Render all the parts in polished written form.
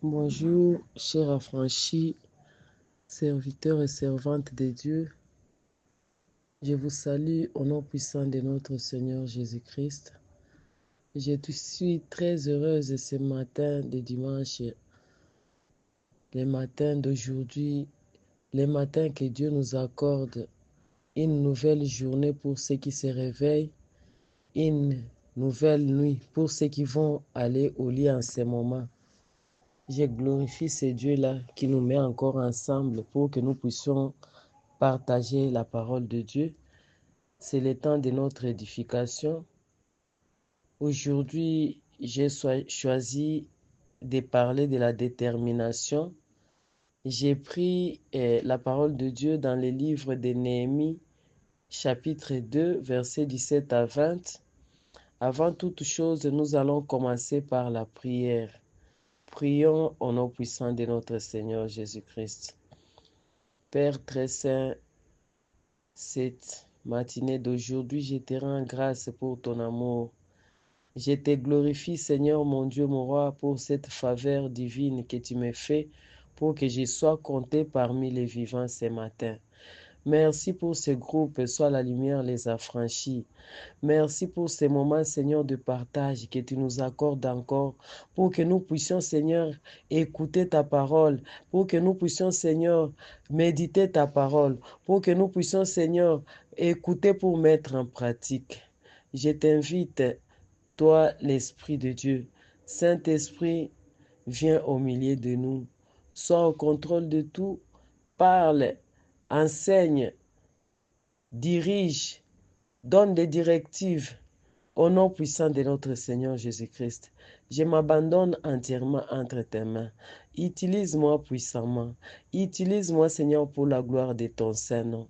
Bonjour, chers affranchis, serviteurs et servantes de Dieu. Je vous salue au nom puissant de notre Seigneur Jésus-Christ. Je suis très heureuse ce matin de dimanche, les matins d'aujourd'hui, les matins que Dieu nous accorde une nouvelle journée pour ceux qui se réveillent, une nouvelle nuit pour ceux qui vont aller au lit en ce moment. Je glorifie ce Dieu-là qui nous met encore ensemble pour que nous puissions partager la parole de Dieu. C'est le temps de notre édification. Aujourd'hui, j'ai choisi de parler de la détermination. J'ai pris la parole de Dieu dans le livre de Néhémie, chapitre 2, versets 17 à 20. Avant toute chose, nous allons commencer par la prière. Prions au nom puissant de notre Seigneur Jésus-Christ. Père très saint, cette matinée d'aujourd'hui, je te rends grâce pour ton amour. Je te glorifie, Seigneur, mon Dieu, mon roi, pour cette faveur divine que tu me fais pour que je sois compté parmi les vivants ce matin. Merci pour ce groupe, Sois la lumière, les affranchis. Merci pour ces moments, Seigneur, de partage que tu nous accordes encore pour que nous puissions, Seigneur, écouter ta parole, pour que nous puissions, Seigneur, méditer ta parole, pour que nous puissions, Seigneur, écouter pour mettre en pratique. Je t'invite, toi, l'Esprit de Dieu. Saint-Esprit, viens au milieu de nous. Sois au contrôle de tout. Parle, enseigne, dirige, donne des directives. Au nom puissant de notre Seigneur Jésus-Christ, je m'abandonne entièrement entre tes mains. Utilise-moi puissamment. Utilise-moi, Seigneur, pour la gloire de ton Saint-Nom.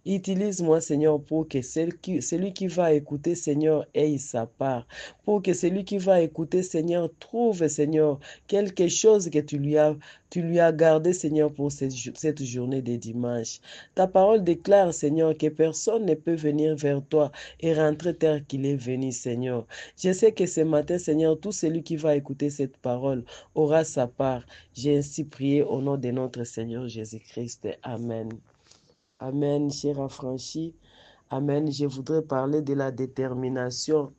Utilise-moi, Seigneur, pour que celui qui va écouter, Seigneur, ait sa part. Pour que celui qui va écouter, Seigneur, trouve, Seigneur, quelque chose que tu lui as gardé, Seigneur, pour cette journée de dimanche. Ta parole déclare, Seigneur, que personne ne peut venir vers toi et rentrer tel qu'il est venu, Seigneur. Je sais que ce matin, Seigneur, tout celui qui va écouter cette parole aura sa part. J'ai ainsi prié au nom de notre Seigneur Jésus-Christ. Amen. Amen, cher affranchi. Amen. Je voudrais parler de la détermination.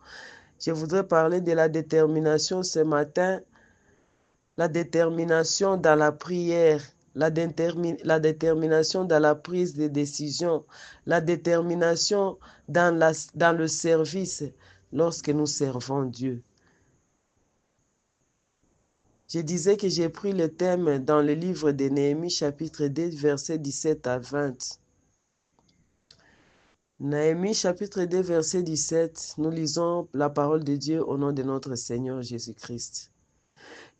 Je voudrais parler de la détermination ce matin, la détermination dans la prière, la détermination dans la prise de décision, la détermination dans le service lorsque nous servons Dieu. Je disais que j'ai pris le thème dans le livre de Néhémie, chapitre 2, versets 17 à 20. Néhémie, chapitre 2, verset 17, nous lisons la parole de Dieu au nom de notre Seigneur Jésus-Christ.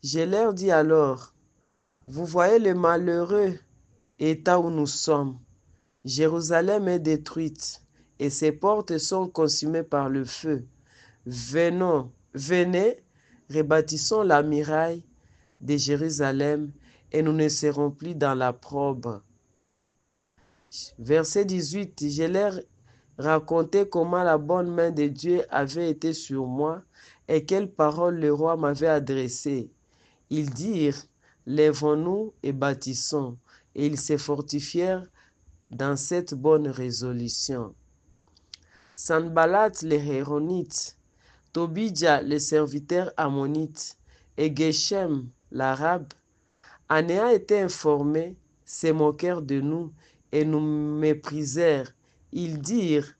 Je leur dis alors, vous voyez le malheureux état où nous sommes. Jérusalem est détruite et ses portes sont consumées par le feu. Venez, rebâtissons la muraille de Jérusalem et nous ne serons plus dans l'opprobre. Verset 18, je leur racontai comment la bonne main de Dieu avait été sur moi et quelles paroles le roi m'avait adressées. Ils dirent, lèvons-nous et bâtissons. Et ils se fortifièrent dans cette bonne résolution. Sanballat les Héronites, Tobidja le serviteur ammonite et Geshem l'arabe, en ayant été informés, se moquèrent de nous et nous méprisèrent. Ils dirent,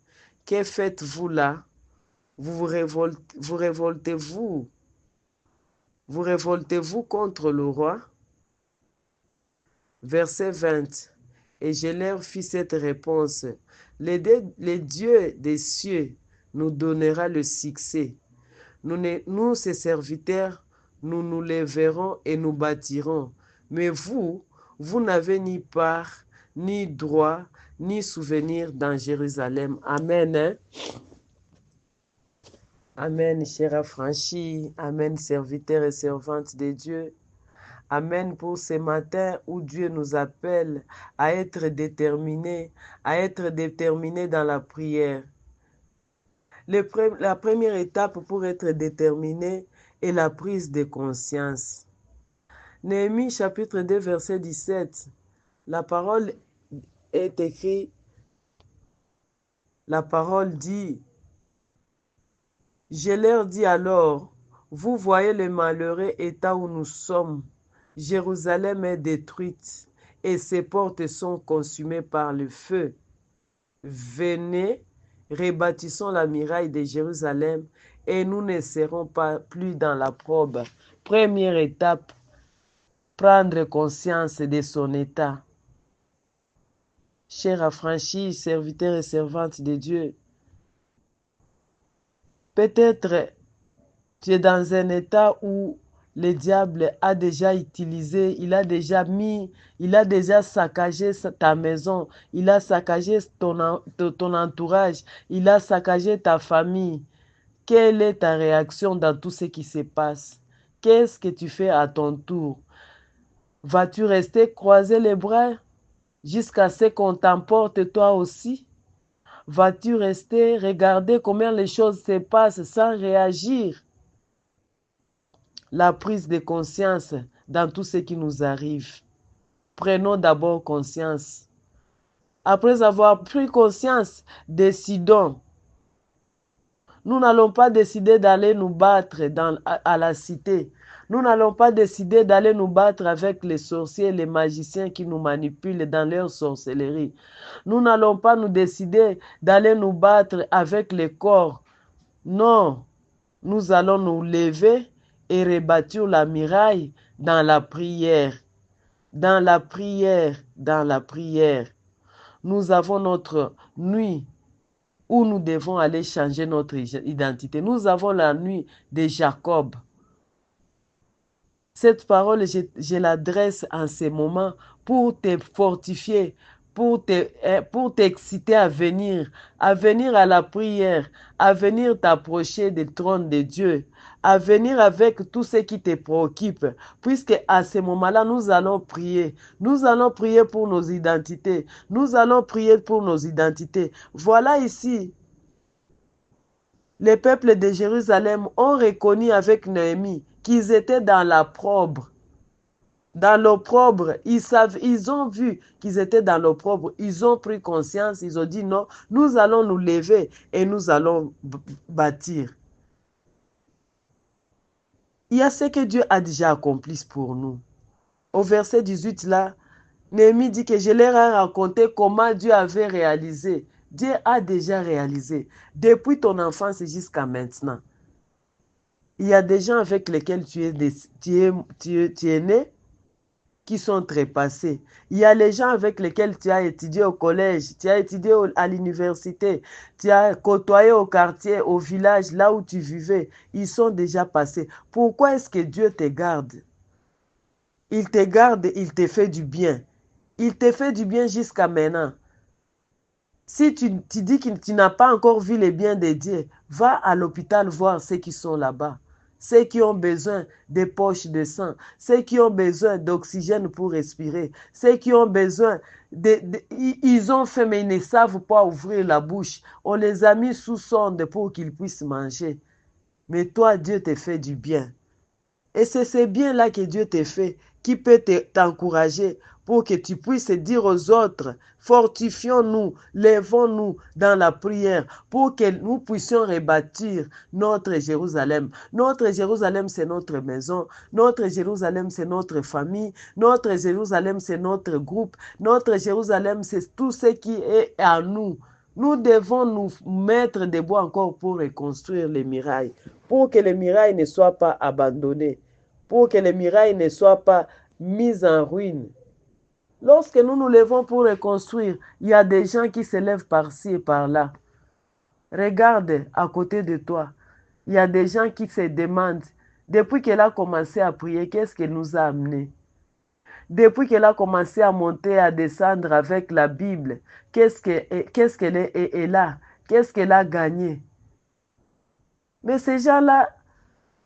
que faites-vous là? Vous révoltez-vous contre le roi? Verset 20. Et je leur fis cette réponse. Le Dieu des cieux nous donnera le succès. Nous, ses serviteurs, nous nous lèverons et nous bâtirons. Mais vous n'avez ni part, ni droit, ni souvenir dans Jérusalem. Amen. Hein? Amen, chers affranchis. Amen, serviteurs et servantes de Dieu. Amen pour ce matin où Dieu nous appelle à être déterminés dans la prière. La première étape pour être déterminé est la prise de conscience. Néhémie chapitre 2 verset 17. La parole est écrite, la parole dit, je leur dis alors, vous voyez le malheureux état où nous sommes. Jérusalem est détruite et ses portes sont consumées par le feu. Venez, rebâtissons la muraille de Jérusalem et nous ne serons pas plus dans la probe. Première étape, prendre conscience de son état. Chers affranchis, serviteurs et servantes de Dieu, peut-être tu es dans un état où le diable a déjà utilisé, il a déjà saccagé ta maison, il a saccagé ton entourage, il a saccagé ta famille. Quelle est ta réaction dans tout ce qui se passe? Qu'est-ce que tu fais à ton tour? Vas-tu rester croiser les bras jusqu'à ce qu'on t'emporte toi aussi? Vas-tu rester regarder comment les choses se passent sans réagir? La prise de conscience dans tout ce qui nous arrive. Prenons d'abord conscience. Après avoir pris conscience, décidons. Nous n'allons pas décider d'aller nous battre à la cité. Nous n'allons pas décider d'aller nous battre avec les sorciers, les magiciens qui nous manipulent dans leur sorcellerie. Nous n'allons pas nous décider d'aller nous battre avec les corps. Non, nous allons nous lever et rebâtir la muraille dans la prière. Dans la prière, dans la prière. Nous avons notre nuit où nous devons aller changer notre identité. Nous avons la nuit de Jacob. Cette parole, je l'adresse en ce moment pour te fortifier, pour t'exciter à venir à la prière, à venir t'approcher du trône de Dieu, à venir avec tout ce qui te préoccupe, puisque à ce moment-là, nous allons prier. Nous allons prier pour nos identités. Nous allons prier pour nos identités. Voilà ici, les peuples de Jérusalem ont reconnu avec Néhémie qu'ils étaient dans l'opprobre. Dans l'opprobre, ils ont vu qu'ils étaient dans l'opprobre. Ils ont pris conscience, ils ont dit non, nous allons nous lever et nous allons bâtir. Il y a ce que Dieu a déjà accompli pour nous. Au verset 18 là, Néhémie dit que je leur ai raconté comment Dieu avait réalisé. Dieu a déjà réalisé. Depuis ton enfance jusqu'à maintenant. Il y a des gens avec lesquels tu es né qui sont trépassés. Il y a les gens avec lesquels tu as étudié au collège, tu as étudié à l'université, tu as côtoyé au quartier, au village, là où tu vivais. Ils sont déjà passés. Pourquoi est-ce que Dieu te garde? Il te garde, il te fait du bien. Il te fait du bien jusqu'à maintenant. Si tu dis que tu n'as pas encore vu les biens de Dieu, va à l'hôpital voir ceux qui sont là-bas. Ceux qui ont besoin des poches de sang, ceux qui ont besoin d'oxygène pour respirer, ceux qui ont besoin ils ont faim mais ils ne savent pas ouvrir la bouche. On les a mis sous sonde pour qu'ils puissent manger. Mais toi, Dieu te fait du bien. Et c'est ce bien-là que Dieu te fait qui peut t'encourager pour que tu puisses dire aux autres, fortifions-nous, lèvons-nous dans la prière pour que nous puissions rebâtir notre Jérusalem. Notre Jérusalem, c'est notre maison. Notre Jérusalem, c'est notre famille. Notre Jérusalem, c'est notre groupe. Notre Jérusalem, c'est tout ce qui est à nous. Nous devons nous mettre debout encore pour reconstruire les murailles, pour que les murailles ne soient pas abandonnées, pour que les murailles ne soient pas mises en ruine. Lorsque nous nous levons pour reconstruire, il y a des gens qui se lèvent par-ci et par-là. Regarde à côté de toi. Il y a des gens qui se demandent, depuis qu'elle a commencé à prier, qu'est-ce qu'elle nous a amené? Depuis qu'elle a commencé à monter, à descendre avec la Bible, qu'est-ce qu'elle est là? Qu'est-ce qu'elle a gagné? Mais ces gens-là,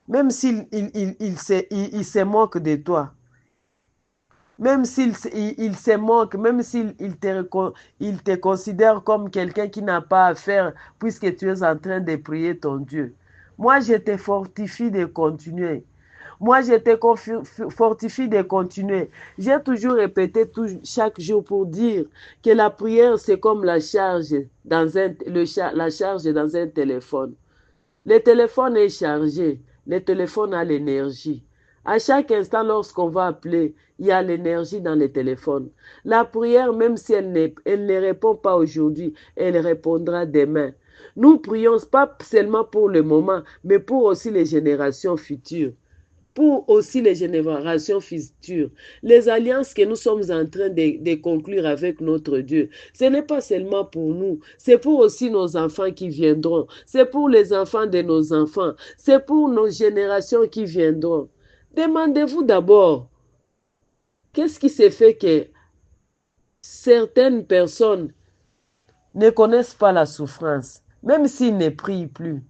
même s'ils se moquent de toi, même s'ils se moquent, même s'ils te considèrent comme quelqu'un qui n'a pas à faire puisque tu es en train de prier ton Dieu. Moi, je te fortifie de continuer. Moi, je te fortifie de continuer. J'ai toujours répété chaque jour pour dire que la prière, c'est comme la charge la charge dans un téléphone. Le téléphone est chargé. Le téléphone a l'énergie. À chaque instant, lorsqu'on va appeler, il y a l'énergie dans le téléphone. La prière, même si elle ne répond pas aujourd'hui, elle répondra demain. Nous prions pas seulement pour le moment, mais pour aussi les générations futures. Pour aussi les générations futures. Les alliances que nous sommes en train de conclure avec notre Dieu, ce n'est pas seulement pour nous, c'est pour aussi nos enfants qui viendront, c'est pour les enfants de nos enfants, c'est pour nos générations qui viendront. Demandez-vous d'abord, qu'est-ce qui se fait que certaines personnes ne connaissent pas la souffrance, même s'ils ne prient plus?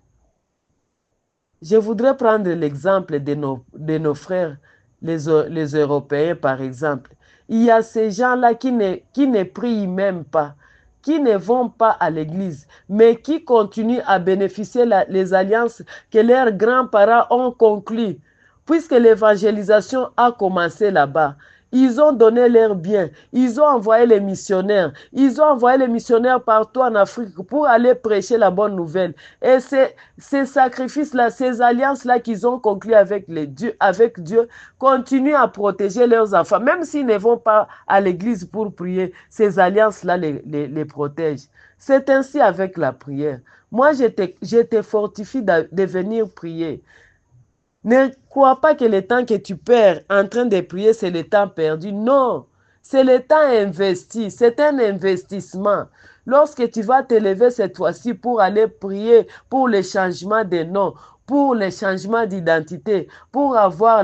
Je voudrais prendre l'exemple de nos frères, les Européens, par exemple. Il y a ces gens-là qui ne prient même pas, qui ne vont pas à l'église, mais qui continuent à bénéficier les alliances que leurs grands-parents ont conclues, puisque l'évangélisation a commencé là-bas. Ils ont donné leurs biens, ils ont envoyé les missionnaires, partout en Afrique pour aller prêcher la bonne nouvelle. Et ces sacrifices-là, ces alliances-là qu'ils ont conclues avec Dieu, continuent à protéger leurs enfants. Même s'ils ne vont pas à l'église pour prier, ces alliances-là les protègent. C'est ainsi avec la prière. Moi, je te fortifie de venir prier. Ne crois pas que le temps que tu perds en train de prier, c'est le temps perdu. Non, c'est le temps investi. C'est un investissement. Lorsque tu vas te lever cette fois-ci pour aller prier pour le changement de nom, pour le changement d'identité, pour avoir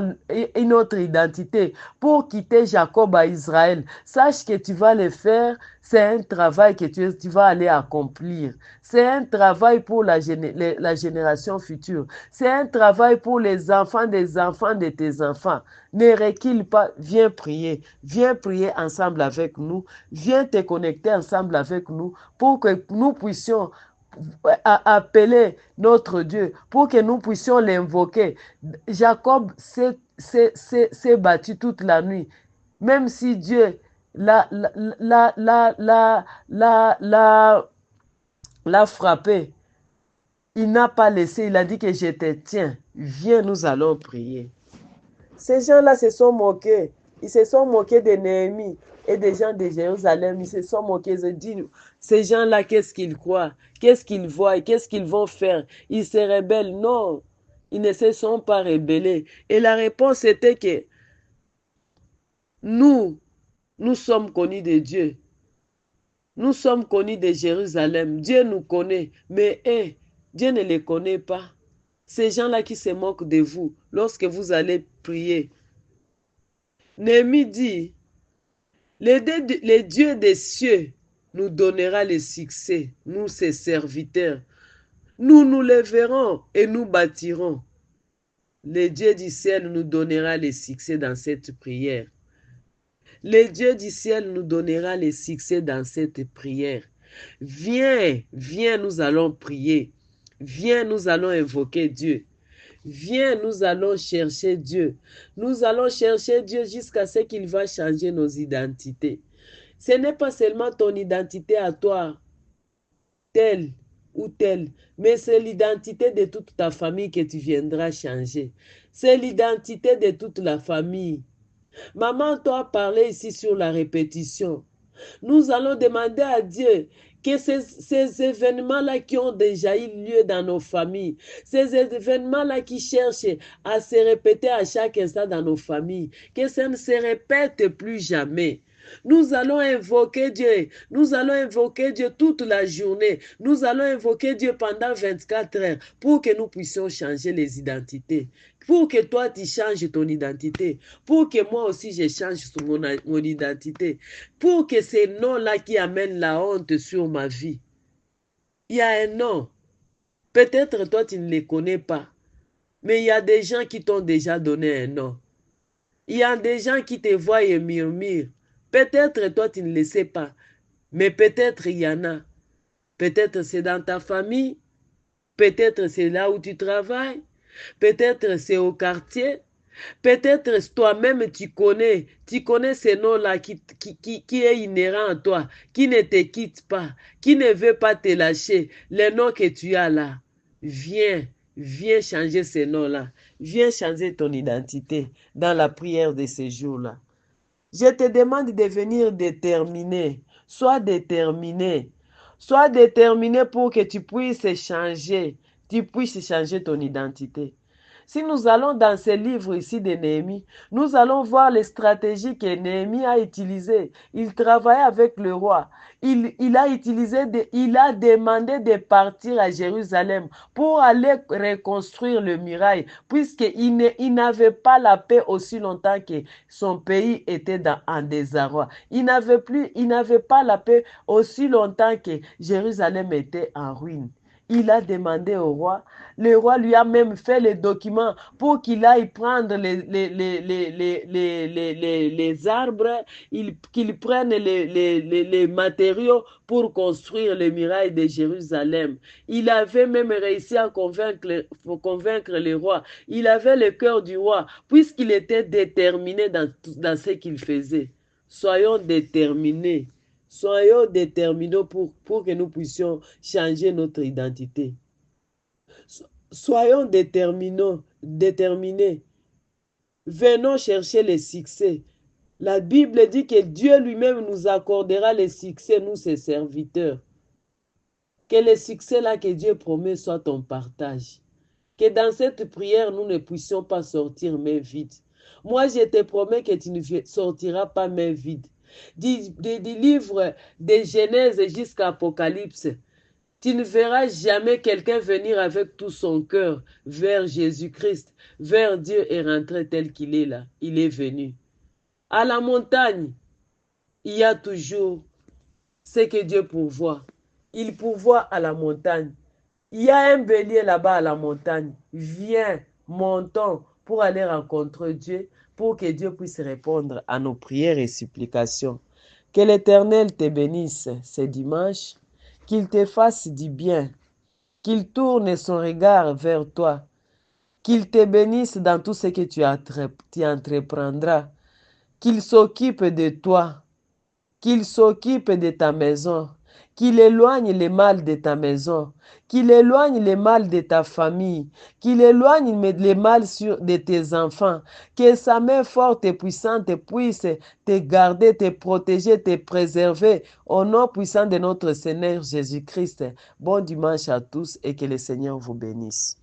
une autre identité, pour quitter Jacob à Israël, sache que tu vas le faire. C'est un travail que tu vas aller accomplir. C'est un travail pour la génération future. C'est un travail pour les enfants de tes enfants. Ne recule pas, viens prier. Viens prier ensemble avec nous. Viens te connecter ensemble avec nous pour que nous puissions appeler notre Dieu, pour que nous puissions l'invoquer. Jacob s'est battu toute la nuit. Même si Dieu l'a frappé, il n'a pas laissé, il a dit que je te tiens, viens, nous allons prier. Ces gens-là se sont moqués. Ils se sont moqués de Néhémie et des gens de Jérusalem. Ils se sont moqués. Ils se disent, ces gens-là, qu'est-ce qu'ils croient? Qu'est-ce qu'ils voient? Qu'est-ce qu'ils vont faire? Ils se rebellent. Non, ils ne se sont pas rebellés. Et la réponse était que nous sommes connus de Dieu. Nous sommes connus de Jérusalem. Dieu nous connaît. Mais Dieu ne les connaît pas. Ces gens-là qui se moquent de vous lorsque vous allez prier. Néhémie dit, le Dieu des cieux nous donnera le succès, nous ses serviteurs. Nous nous lèverons et nous bâtirons. Le Dieu du ciel nous donnera le succès dans cette prière. Le Dieu du ciel nous donnera le succès dans cette prière. Viens, viens, nous allons prier. Viens, nous allons invoquer Dieu. Viens, nous allons chercher Dieu. Nous allons chercher Dieu jusqu'à ce qu'il va changer nos identités. Ce n'est pas seulement ton identité à toi, telle ou telle, mais c'est l'identité de toute ta famille que tu viendras changer. C'est l'identité de toute la famille. Maman, toi, parlé ici sur la répétition. Nous allons demander à Dieu que ces événements-là qui ont déjà eu lieu dans nos familles, ces événements-là qui cherchent à se répéter à chaque instant dans nos familles, que ça ne se répète plus jamais. Nous allons invoquer Dieu. Nous allons invoquer Dieu toute la journée. Nous allons invoquer Dieu pendant 24 heures pour que nous puissions changer les identités. Pour que toi, tu changes ton identité. Pour que moi aussi, je change mon identité. Pour que ces noms-là qui amènent la honte sur ma vie. Il y a un nom. Peut-être toi, tu ne les connais pas. Mais il y a des gens qui t'ont déjà donné un nom. Il y a des gens qui te voient et murmurent. Peut-être toi, tu ne le sais pas. Mais peut-être il y en a. Peut-être c'est dans ta famille. Peut-être c'est là où tu travailles. Peut-être c'est au quartier. Peut-être toi-même tu connais ces noms-là qui est inhérent à toi, qui ne te quitte pas, qui ne veut pas te lâcher. Les noms que tu as là, viens changer ces noms-là. Viens changer ton identité dans la prière de ces jours-là. Je te demande de venir déterminé. Sois déterminé. Sois déterminé pour que tu puisses changer ton identité. Si nous allons dans ce livre ici de Néhémie, nous allons voir les stratégies que Néhémie a utilisées. Il travaillait avec le roi. Il a demandé de partir à Jérusalem pour aller reconstruire le muraille, puisqu'il n'avait pas la paix aussi longtemps que son pays était en désarroi. Il n'avait pas la paix aussi longtemps que Jérusalem était en ruine. Il a demandé au roi. Le roi lui a même fait les documents pour qu'il aille prendre les arbres, qu'il prenne les matériaux pour construire les murailles de Jérusalem. Il avait même réussi à convaincre le roi. Il avait le cœur du roi, puisqu'il était déterminé dans ce qu'il faisait. Soyons déterminés. Soyons déterminés pour que nous puissions changer notre identité. Soyons déterminés. Venons chercher le succès. La Bible dit que Dieu lui-même nous accordera le succès, nous ses serviteurs. Que le succès là que Dieu promet soit ton partage. Que dans cette prière, nous ne puissions pas sortir main vide. Moi, je te promets que tu ne sortiras pas main vide. Du livre de Genèse jusqu'à Apocalypse, tu ne verras jamais quelqu'un venir avec tout son cœur vers Jésus-Christ, vers Dieu et rentrer tel qu'il est là. Il est venu. À la montagne, il y a toujours ce que Dieu pourvoit. Il pourvoit à la montagne. Il y a un bélier là-bas à la montagne. Viens, montons pour aller rencontrer Dieu, pour que Dieu puisse répondre à nos prières et supplications. Que l'Éternel te bénisse ce dimanche, qu'il te fasse du bien, qu'il tourne son regard vers toi, qu'il te bénisse dans tout ce que tu entreprendras, qu'il s'occupe de toi, qu'il s'occupe de ta maison, qu'il éloigne le mal de ta maison, qu'il éloigne le mal de ta famille, qu'il éloigne le mal de tes enfants, que sa main forte et puissante puisse te garder, te protéger, te préserver au nom puissant de notre Seigneur Jésus-Christ. Bon dimanche à tous et que le Seigneur vous bénisse.